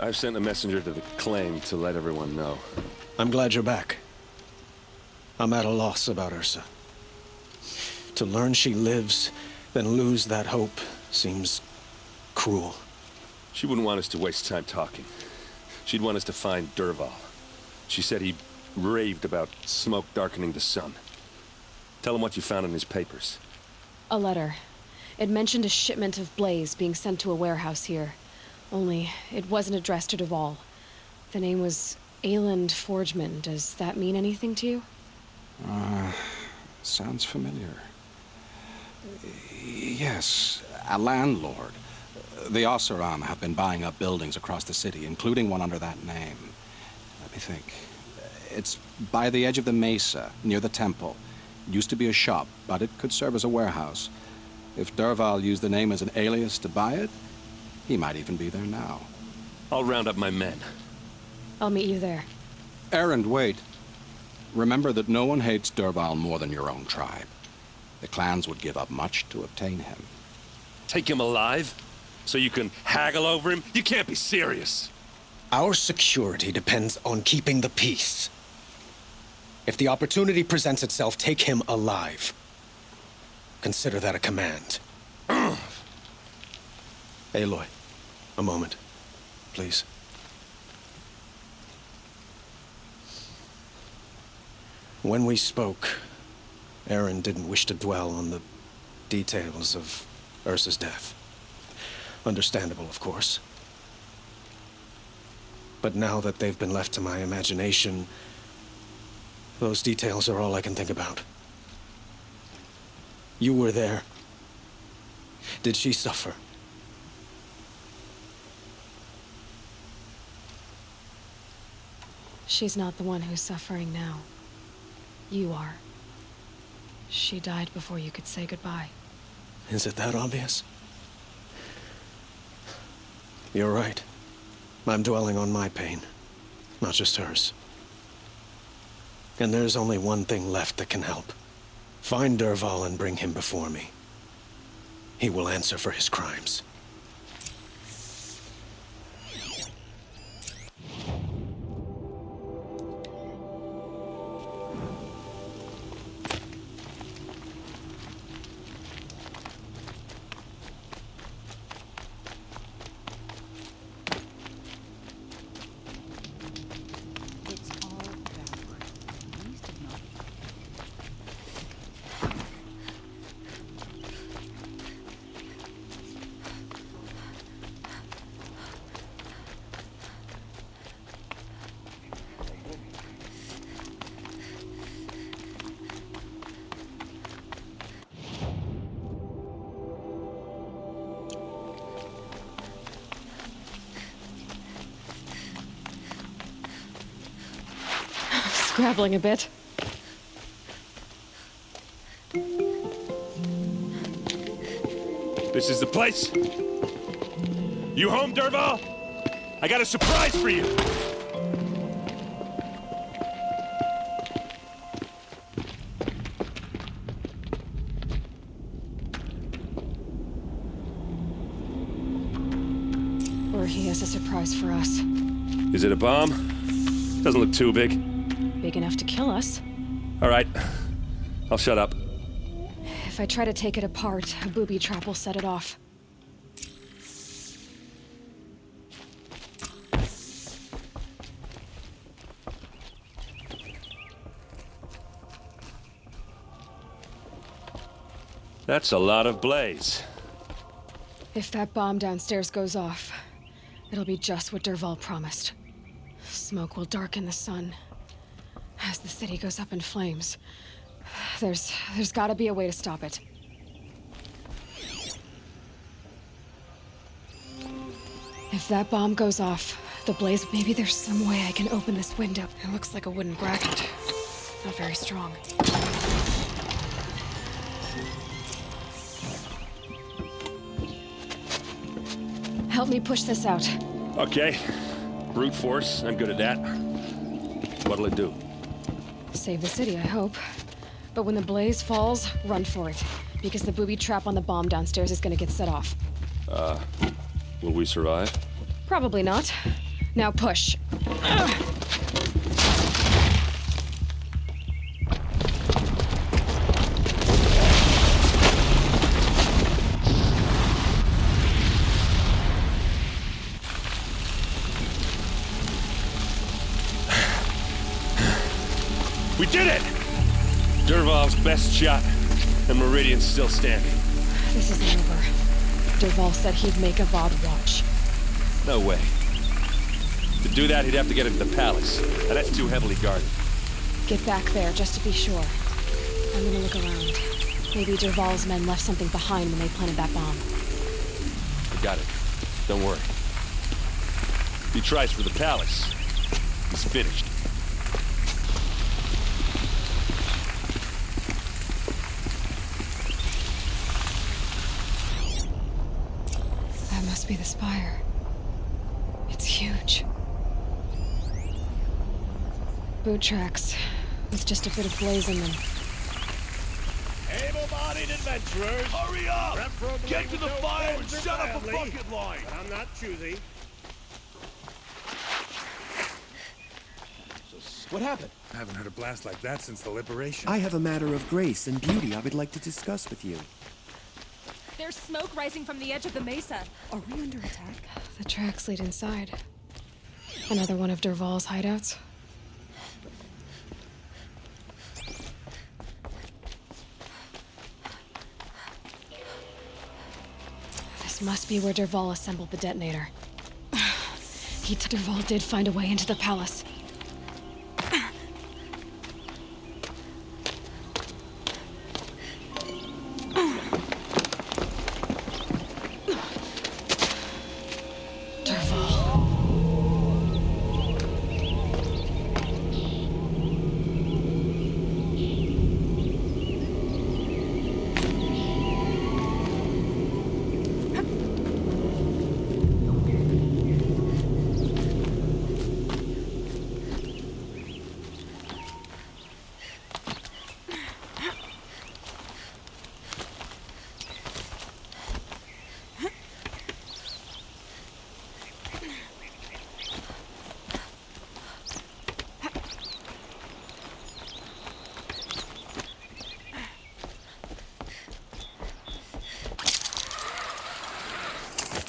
I've sent a messenger to the claim to let everyone know. I'm glad you're back. I'm at a loss about Ursa. To learn she lives, then lose that hope, seems cruel. She wouldn't want us to waste time talking. She'd want us to find Dervahl. She said he raved about smoke darkening the sun. Tell him what you found in his papers. A letter. It mentioned a shipment of blaze being sent to a warehouse here. Only, it wasn't addressed to Dervahl. The name was Ayland Forgeman. Does that mean anything to you? Sounds familiar. Yes, a landlord. The Oseram have been buying up buildings across the city, including one under that name. Let me think. It's by the edge of the mesa, near the temple. It used to be a shop, but it could serve as a warehouse. If Dervahl used the name as an alias to buy it, he might even be there now. I'll round up my men. I'll meet you there. Erend, wait. Remember that no one hates Dervahl more than your own tribe. The clans would give up much to obtain him. Take him alive? So you can haggle over him? You can't be serious. Our security depends on keeping the peace. If the opportunity presents itself, take him alive. Consider that a command. Aloy, a moment, please. When we spoke, Erend didn't wish to dwell on the details of Ursa's death. Understandable, of course. But now that they've been left to my imagination, those details are all I can think about. You were there. Did she suffer? She's not the one who's suffering now. You are. She died before you could say goodbye. Is it that obvious? You're right. I'm dwelling on my pain, not just hers. And there's only one thing left that can help. Find Dervahl and bring him before me. He will answer for his crimes. Scrabbling a bit. This is the place? You home, Dervahl? I got a surprise for you! Or he has a surprise for us. Is it a bomb? Doesn't look too big. Big enough to kill us. All right. I'll shut up. If I try to take it apart, a booby trap will set it off. That's a lot of blaze. If that bomb downstairs goes off, it'll be just what Dervahl promised. Smoke will darken the sun. As the city goes up in flames, there's gotta be a way to stop it. If that bomb goes off, the blaze, maybe there's some way I can open this window. It looks like a wooden bracket. Not very strong. Help me push this out. Okay. Brute force, I'm good at that. What'll it do? Save the city, I hope. But when the blaze falls, run for it. Because the booby trap on the bomb downstairs is gonna get set off. Will we survive? Probably not. Now push. We did it! Dervahl's best shot, and Meridian's still standing. This isn't over. Dervahl said he'd make Avad watch. No way. To do that, he'd have to get into the palace, and that's too heavily guarded. Get back there, just to be sure. I'm gonna look around. Maybe Dervahl's men left something behind when they planted that bomb. I got it. Don't worry. If he tries for the palace, he's finished. That must be the spire. It's huge. Boot tracks, with just a bit of blaze in them. Able-bodied adventurers! Hurry up! Preferably Get to with the no fire and friends or shut up a family. bucket line! I'm not choosy. What happened? I haven't heard a blast like that since the liberation. I have a matter of grace and beauty I would like to discuss with you. There's smoke rising from the edge of the mesa. Are we under attack? The tracks lead inside. Another one of Dervahl's hideouts. This must be where Dervahl assembled the detonator. Dervahl did find a way into the palace.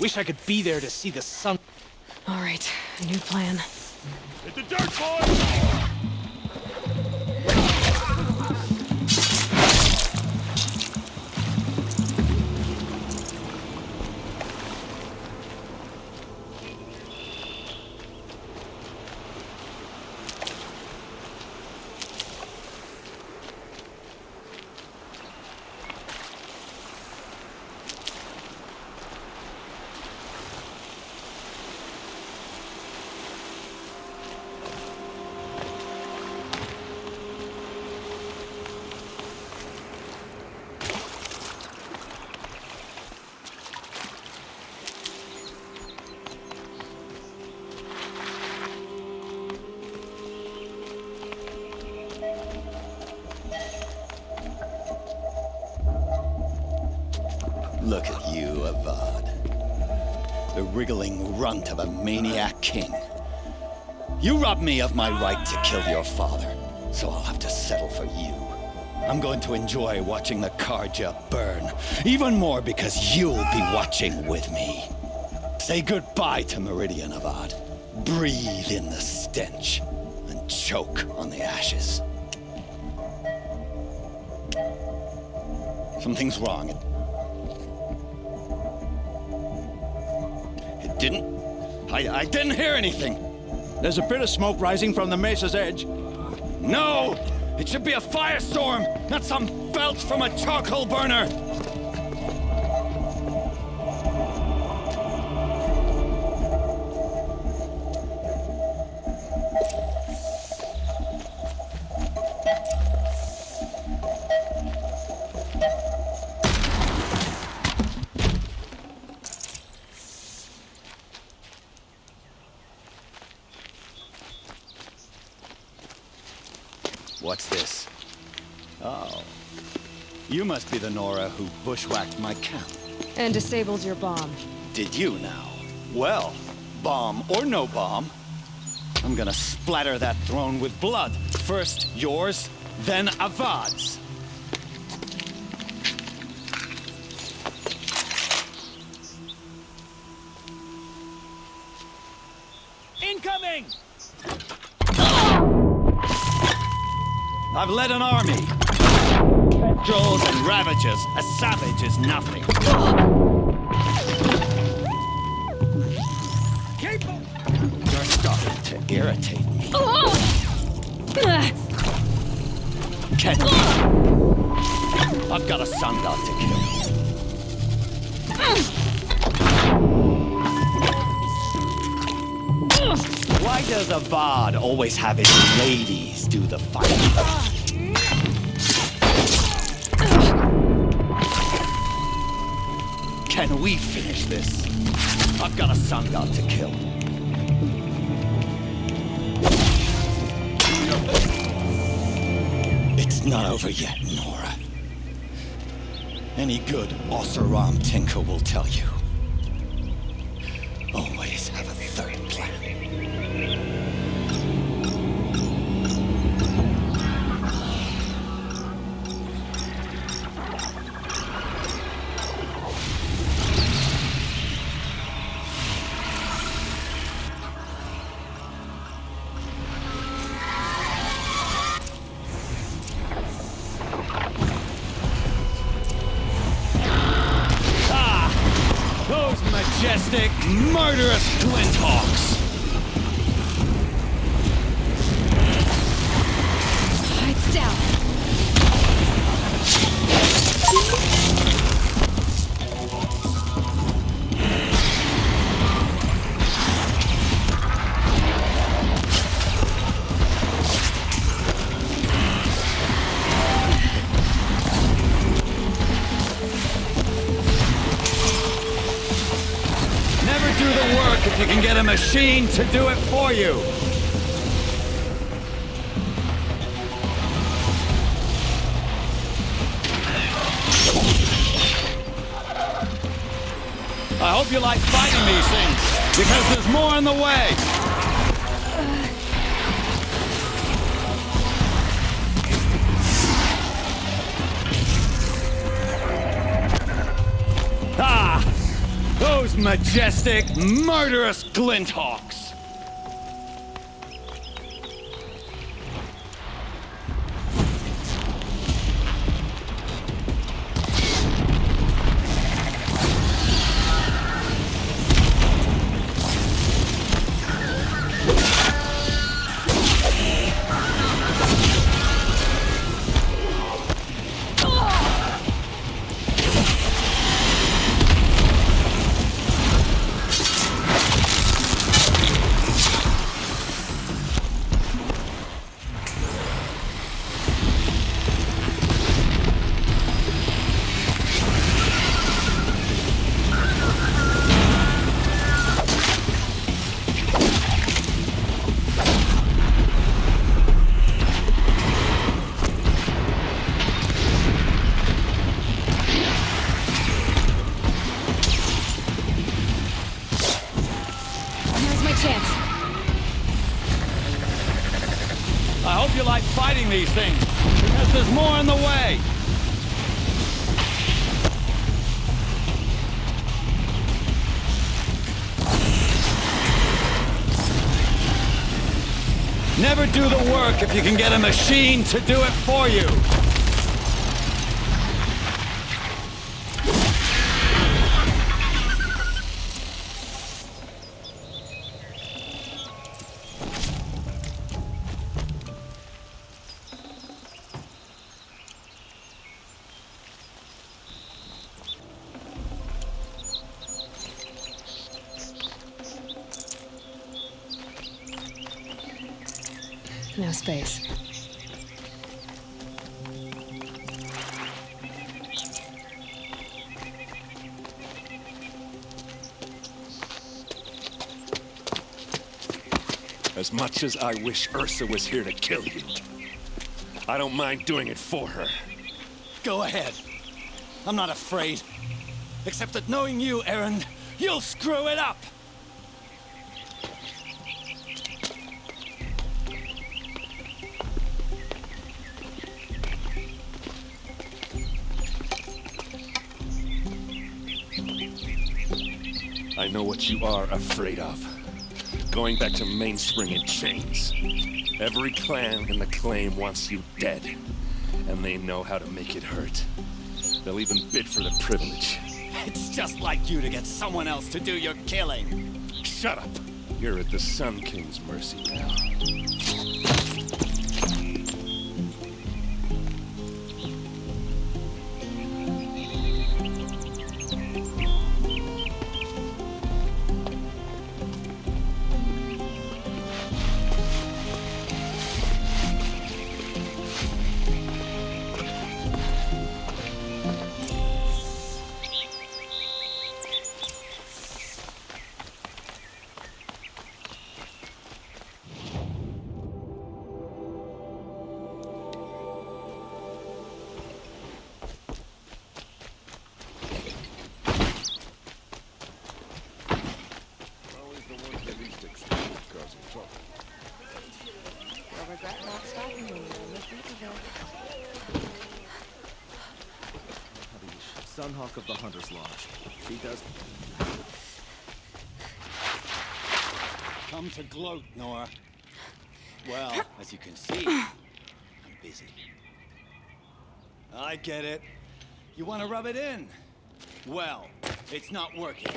Wish I could be there to see the sun. All right, a new plan. Hit the dirt, boys! Look at you, Avad. The wriggling runt of a maniac king. You robbed me of my right to kill your father, so I'll have to settle for you. I'm going to enjoy watching the Karja burn, even more because you'll be watching with me. Say goodbye to Meridian, Avad. Breathe in the stench, and choke on the ashes. Something's wrong. I didn't hear anything. There's a bit of smoke rising from the mesa's edge. No! It should be a firestorm, not some belch from a charcoal burner! What's this? Oh. You must be the Nora who bushwhacked my camp. And disabled your bomb. Did you now? Well, Bomb or no bomb, I'm gonna splatter that throne with blood. First yours, then Avad's. Incoming! I've led an army. Trolls and ravagers. A savage is nothing. You're starting to irritate me. Ken, I've got a sun god to kill. Why does Avad always have his ladies do the fighting? Can we finish this? I've got a sun god to kill. It's not over yet, Nora. Any good Oseram tinker will tell you. Always have a third plan. Majestic, murderous glinthawks! Lights down. Do the work if you can get a machine to do it for you. I hope you like fighting these things, because there's more in the way. Those majestic, murderous glinthawks! I hope you like fighting these things, because there's more in the way. Never do the work if you can get a machine to do it for you. No space. As much as I wish Ursa was here to kill you, I don't mind doing it for her. Go ahead. I'm not afraid. Except that knowing you, Aaron, you'll screw it up! I know what you are afraid of. Going back to Mainspring in chains. Every clan in the claim wants you dead. And they know how to make it hurt. They'll even bid for the privilege. It's just like you to get someone else to do your killing. Shut up! You're at the Sun King's mercy now. Sunhawk of the Hunter's Lodge. She does... Come to gloat, Nora. Well, as you can see, I'm busy. I get it. You want to rub it in? Well, it's not working.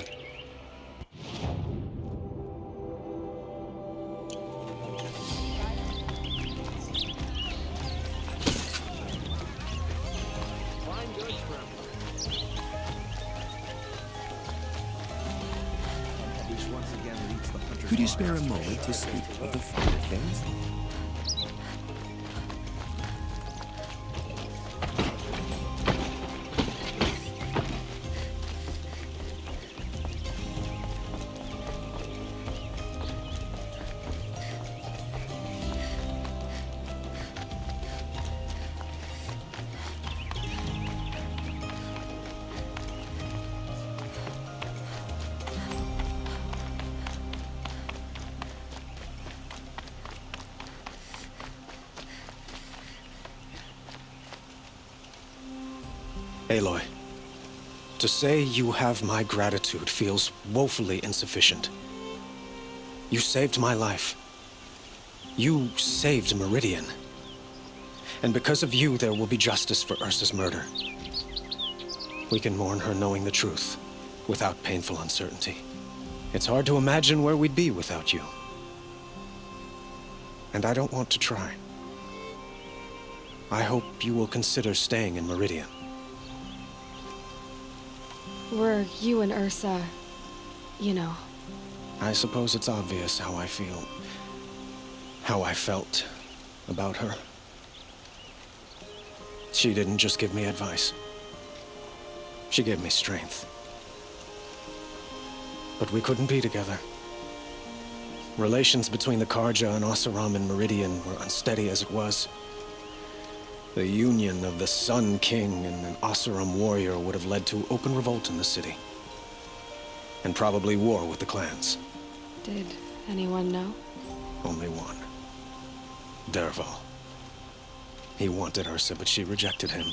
Could you spare a moment to speak of the finer things? Aloy, to say you have my gratitude feels woefully insufficient. You saved my life. You saved Meridian. And because of you, there will be justice for Ursa's murder. We can mourn her knowing the truth, without painful uncertainty. It's hard to imagine where we'd be without you. And I don't want to try. I hope you will consider staying in Meridian. Were you and Ursa, you know? I suppose it's obvious how I feel. How I felt about her. She didn't just give me advice. She gave me strength. But we couldn't be together. Relations between the Karja and Oseram and Meridian were unsteady as it was. The union of the Sun King and an Oseram warrior would have led to open revolt in the city. And probably war with the clans. Did anyone know? Only one. Dervahl. He wanted Ursa, but she rejected him.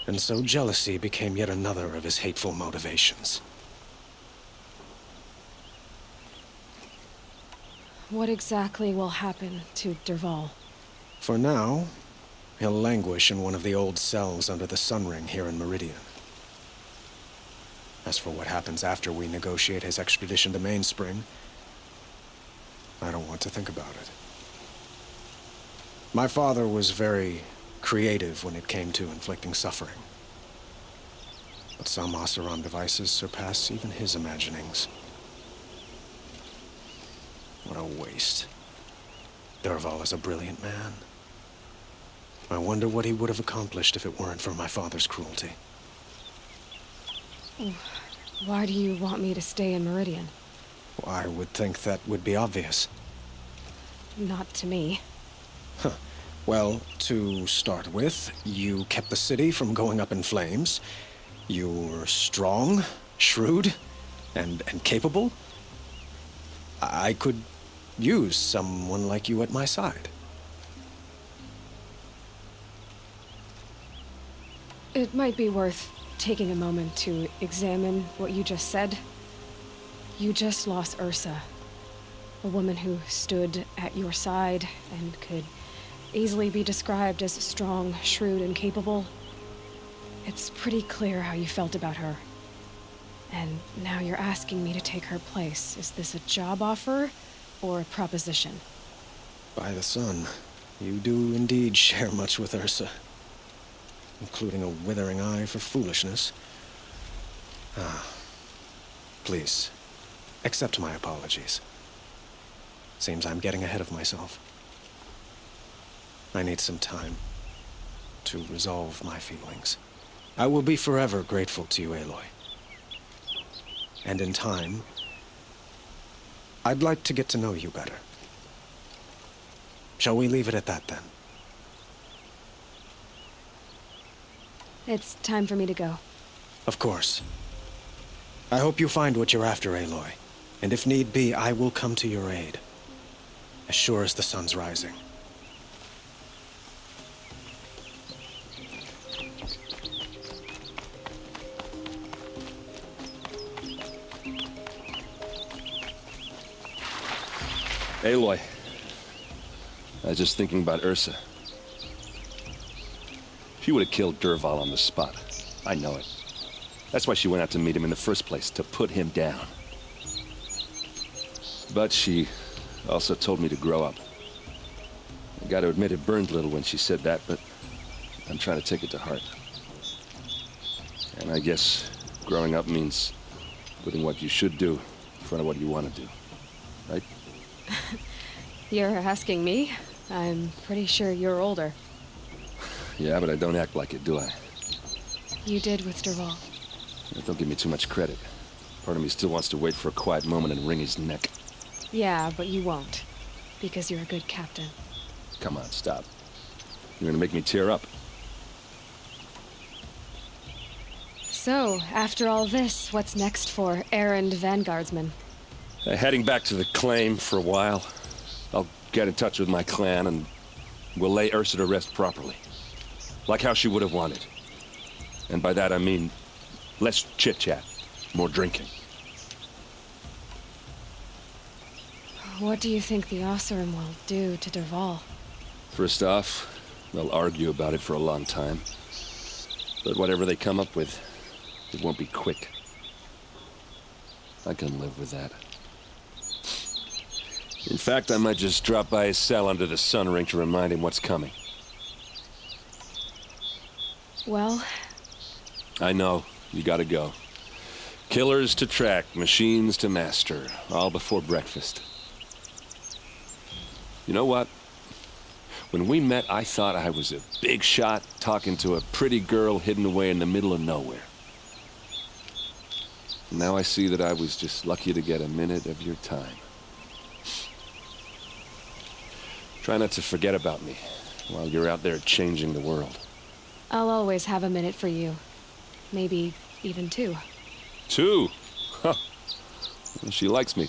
And so jealousy became yet another of his hateful motivations. What exactly will happen to Dervahl? For now, he'll languish in one of the old cells under the Sun Ring here in Meridian. As for what happens after we negotiate his extradition to Mainspring, I don't want to think about it. My father was very creative when it came to inflicting suffering. But some Oseram devices surpass even his imaginings. What a waste. Dervahl is a brilliant man. I wonder what he would have accomplished if it weren't for my father's cruelty. Why do you want me to stay in Meridian? I would think that would be obvious. Not to me. Huh. Well, to start with, you kept the city from going up in flames. You were strong, shrewd, and capable. I could use someone like you at my side. It might be worth taking a moment to examine what you just said. You just lost Ursa. A woman who stood at your side and could easily be described as strong, shrewd, and capable. It's pretty clear how you felt about her. And now you're asking me to take her place. Is this a job offer or a proposition? By the sun, you do indeed share much with Ursa, including a withering eye for foolishness. Please, accept my apologies. Seems I'm getting ahead of myself. I need some time to resolve my feelings. I will be forever grateful to you, Aloy. And in time, I'd like to get to know you better. Shall we leave it at that, then? It's time for me to go. Of course. I hope you find what you're after, Aloy. And if need be, I will come to your aid. As sure as the sun's rising. Aloy, I was just thinking about Ursa. She would have killed Dervahl on the spot. I know it. That's why she went out to meet him in the first place, to put him down. But she also told me to grow up. I gotta admit it burned a little when she said that, but I'm trying to take it to heart. And I guess growing up means putting what you should do in front of what you want to do. Right? You're asking me? I'm pretty sure you're older. Yeah, but I don't act like it, do I? You did with Dervahl. Don't give me too much credit. Part of me still wants to wait for a quiet moment and wring his neck. Yeah, but you won't. Because you're a good captain. Come on, stop. You're gonna make me tear up. So, after all this, what's next for errand vanguardsman? Heading back to the claim for a while. I'll get in touch with my clan and we'll lay Ursa to rest properly. Like how she would have wanted. And by that I mean less chit-chat, more drinking. What do you think the Oseram will do to Dervahl? First off, they'll argue about it for a long time. But whatever they come up with, it won't be quick. I can live with that. In fact, I might just drop by his cell under the sun ring to remind him what's coming. Well? I know. You gotta go. Killers to track, machines to master, all before breakfast. You know what? When we met, I thought I was a big shot talking to a pretty girl hidden away in the middle of nowhere. Now I see that I was just lucky to get a minute of your time. Try not to forget about me while you're out there changing the world. I'll always have a minute for you. Maybe even two. Two? Huh. Well, she likes me.